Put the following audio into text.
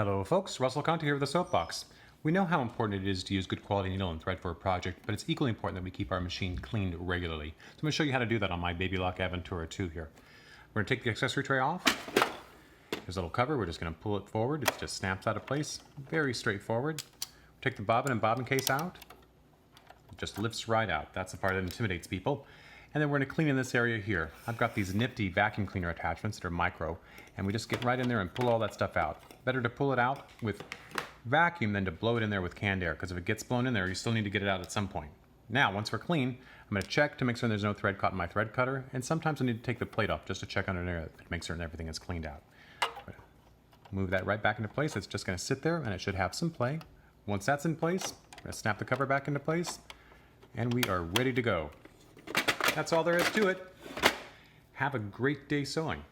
Hello folks, Russell Conte here with the Soapbox. We know how important it is to use good quality needle and thread for a project, but it's equally important that we keep our machine cleaned regularly. So I'm going to show you how to do that on my Baby Lock Aventura 2 here. We're going to take the accessory tray off. There's a little cover, we're just going to pull it forward. It just snaps out of place. Very straightforward. Take the bobbin and bobbin case out. It just lifts right out. That's the part that intimidates people. And then we're going to clean in this area here. I've got these nifty vacuum cleaner attachments that are micro, and we just get right in there and pull all that stuff out. Better to pull it out with vacuum than to blow it in there with canned air, because if it gets blown in there, you still need to get it out at some point. Now, once we're clean, I'm going to check to make sure there's no thread caught in my thread cutter, and sometimes I need to take the plate off just to check under there to make certain everything is cleaned out. Move that right back into place. It's just going to sit there, and it should have some play. Once that's in place, I'm going to snap the cover back into place, and we are ready to go. That's all there is to it. Have a great day sewing.